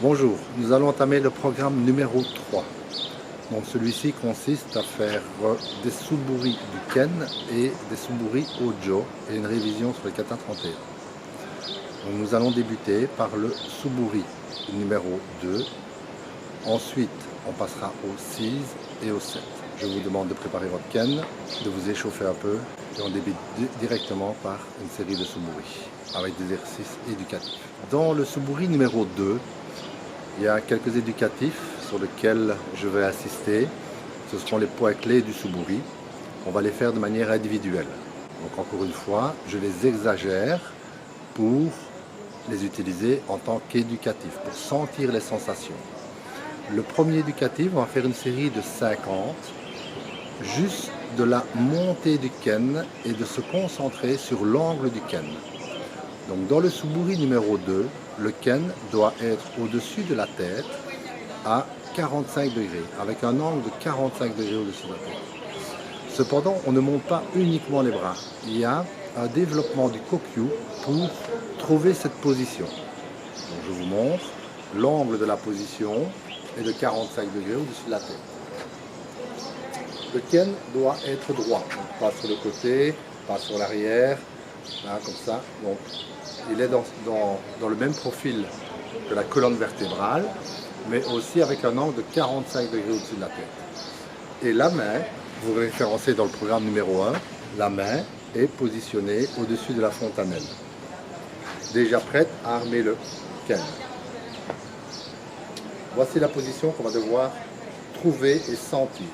Bonjour, nous allons entamer le programme numéro 3. Donc celui-ci consiste à faire des suburi du Ken et des suburi Ojo et une révision sur le kata 31. Donc nous allons débuter par le suburi numéro 2. Ensuite, on passera au 6 et au 7. Je vous demande de préparer votre Ken, de vous échauffer un peu et on débute directement par une série de suburi avec des exercices éducatifs. Dans le suburi numéro 2, il y a quelques éducatifs sur lesquels je vais assister. Ce seront les points clés du suburi. On va les faire de manière individuelle. Donc encore une fois, je les exagère pour les utiliser en tant qu'éducatif, pour sentir les sensations. Le premier éducatif, on va faire une série de 50, juste de la montée du Ken et de se concentrer sur l'angle du Ken. Donc dans le suburi numéro 2, le Ken doit être au-dessus de la tête à 45 degrés, avec un angle de 45 degrés au-dessus de la tête. Cependant, on ne monte pas uniquement les bras. Il y a un développement du kokyu pour trouver cette position. Donc je vous montre, l'angle de la position est de 45 degrés au-dessus de la tête. Le Ken doit être droit, pas sur le côté, pas sur l'arrière, là, comme ça. Donc, il est dans le même profil que la colonne vertébrale, mais aussi avec un angle de 45 degrés au-dessus de la tête. Et la main, vous référencez dans le programme numéro 1, la main est positionnée au-dessus de la fontanelle. Déjà prête à armer le Ken. Voici la position qu'on va devoir trouver et sentir.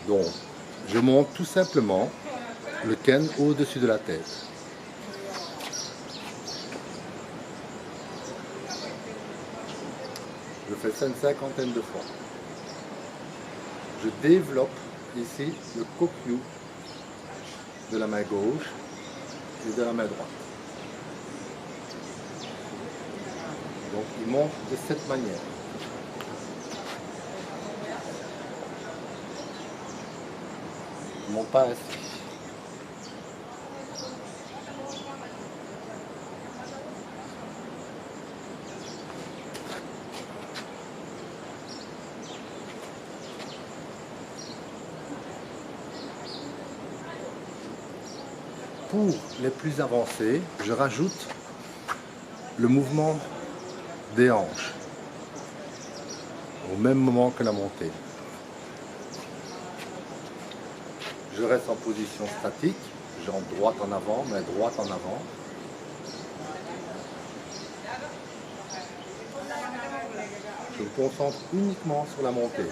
Donc, je monte tout simplement le Ken au-dessus de la tête. Je fais ça une cinquantaine de fois. Je développe ici le kokyu de la main gauche et de la main droite. Donc il monte de cette manière. Il ne monte pas ainsi. Pour les plus avancés, je rajoute le mouvement des hanches au même moment que la montée. Je reste en position statique, jambe droite en avant, main droite en avant. Je me concentre uniquement sur la montée.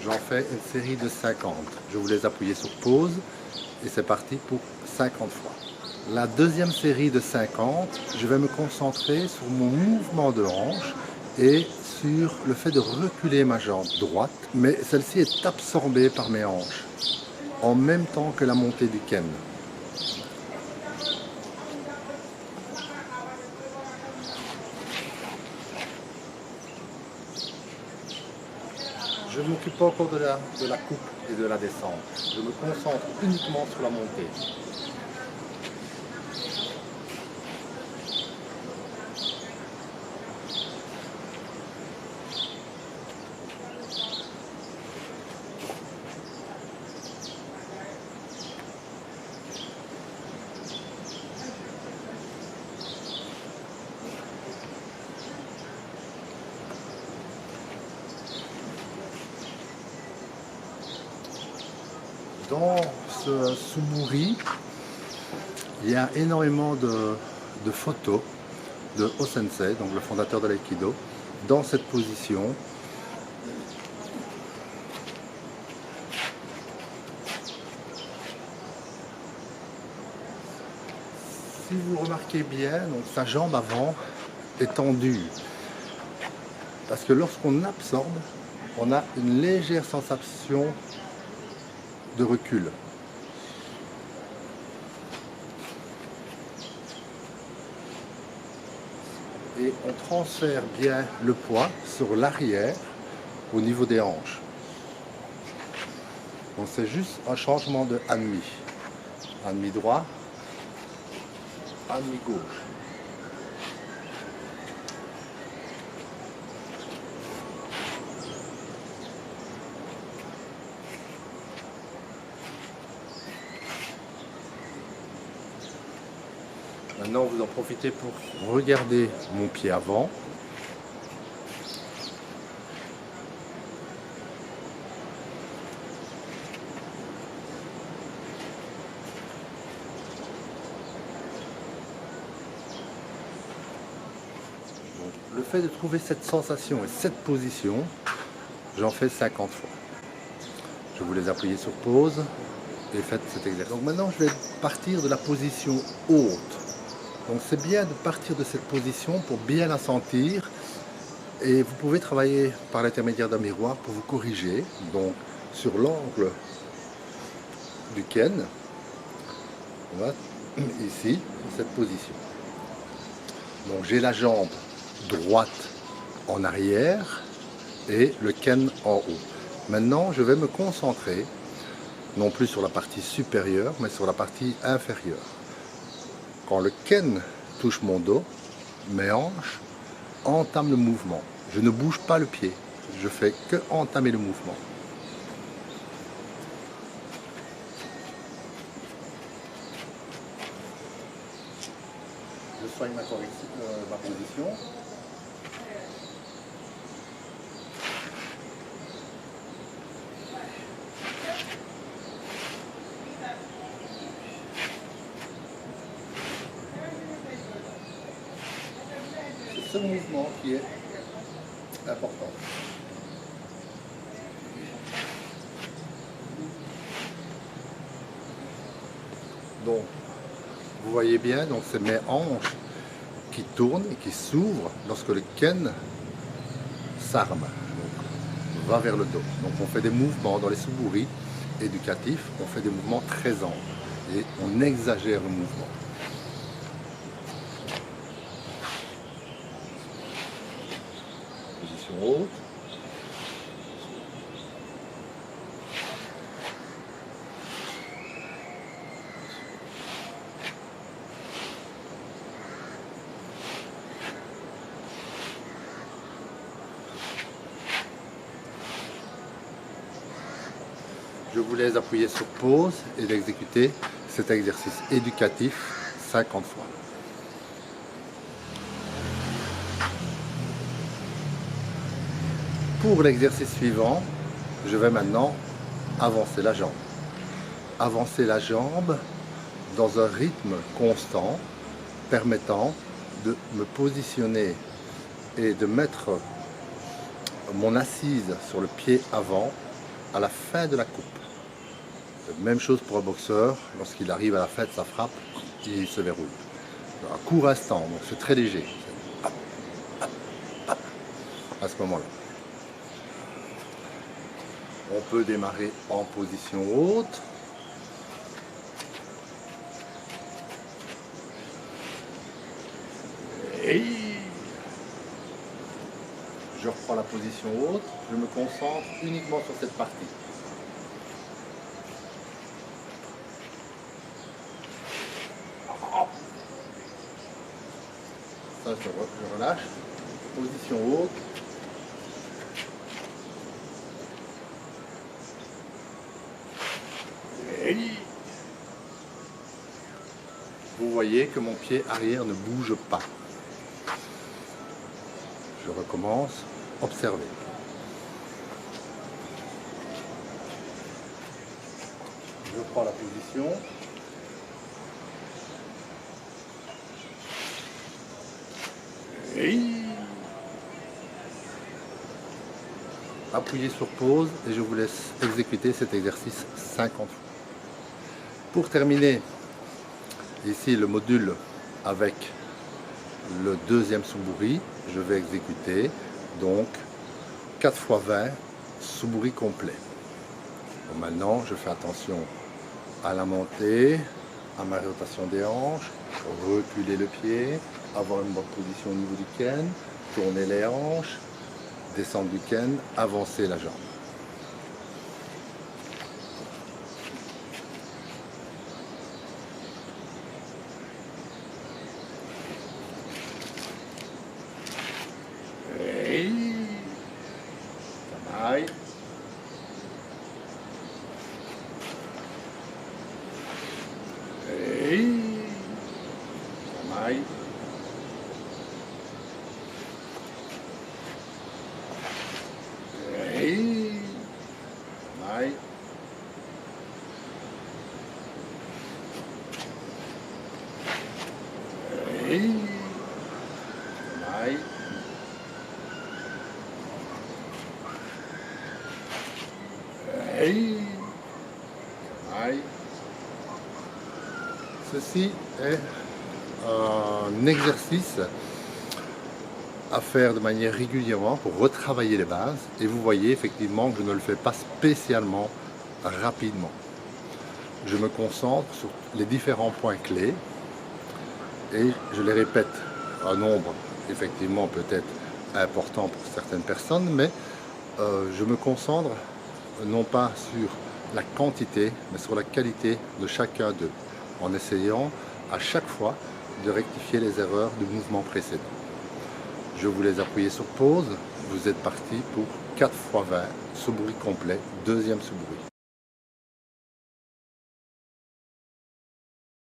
J'en fais une série de 50. Je vous laisse appuyer sur pause et c'est parti pour 50 fois. La deuxième série de 50, je vais me concentrer sur mon mouvement de hanche et sur le fait de reculer ma jambe droite, mais celle-ci est absorbée par mes hanches en même temps que la montée du Ken. Je ne m'occupe pas encore de la coupe et de la descente. Je me concentre uniquement sur la montée. Dans ce suburi, il y a énormément de photos de O-sensei, donc le fondateur de l'aïkido, dans cette position. Si vous remarquez bien, donc sa jambe avant est tendue. Parce que lorsqu'on absorbe, on a une légère sensation de recul. Et on transfère bien le poids sur l'arrière au niveau des hanches. Donc c'est juste un changement de hanmi. Hanmi droit, hanmi gauche. Maintenant, vous en profitez pour regarder mon pied avant. Donc, le fait de trouver cette sensation et cette position, j'en fais 50 fois. Je vous les appuyer sur pause et faites cet exercice. Donc maintenant, je vais partir de la position haute. Donc c'est bien de partir de cette position pour bien la sentir. Et vous pouvez travailler par l'intermédiaire d'un miroir pour vous corriger. Donc sur l'angle du Ken, on va ici, cette position. Donc j'ai la jambe droite en arrière et le Ken en haut. Maintenant, je vais me concentrer, non plus sur la partie supérieure, mais sur la partie inférieure. Quand le Ken touche mon dos, mes hanches entament le mouvement. Je ne bouge pas le pied, je fais que entamer le mouvement. Je soigne ma position. C'est ce mouvement qui est important. Donc, vous voyez bien, donc c'est mes hanches qui tournent et qui s'ouvrent lorsque le Ken s'arme, donc va vers le dos. Donc on fait des mouvements dans les suburi éducatifs, on fait des mouvements très amples et on exagère le mouvement. Position haute. Je vous laisse appuyer sur pause et d'exécuter cet exercice éducatif 50 fois. Pour l'exercice suivant, je vais maintenant avancer la jambe. Avancer la jambe dans un rythme constant permettant de me positionner et de mettre mon assise sur le pied avant à la fin de la coupe. Même chose pour un boxeur, lorsqu'il arrive à la fin de sa frappe, il se verrouille. Un court instant, donc c'est très léger. Hop, hop, hop, à ce moment-là. On peut démarrer en position haute. Et je reprends la position haute, je me concentre uniquement sur cette partie. Ça, je relâche. Position haute. Et vous voyez que mon pied arrière ne bouge pas. Je recommence. Observez. Je prends la position. Et appuyez sur pause et je vous laisse exécuter cet exercice 50 fois. Pour terminer, ici le module avec le deuxième suburi, je vais exécuter Donc 4 x 20 Suburi complet. Bon, maintenant je fais attention à la montée, à ma rotation des hanches, reculer le pied, avoir une bonne position au niveau du ken, tourner les hanches, descendre du ken, avancer la jambe. Hey. Tamai. Hey. Tamai. Hey. Tamai. Hey. Tamai. Hey. Tamai. Ceci est un exercice à faire de manière régulièrement pour retravailler les bases, et vous voyez effectivement que je ne le fais pas spécialement rapidement. Je me concentre sur les différents points clés et je les répète un nombre effectivement peut-être important pour certaines personnes, mais je me concentre non pas sur la quantité mais sur la qualité de chacun d'eux, en essayant à chaque fois de rectifier les erreurs du mouvement précédent. Je vous laisse appuyer sur pause, vous êtes parti pour 4 x 20 Suburi complet, deuxième Suburi.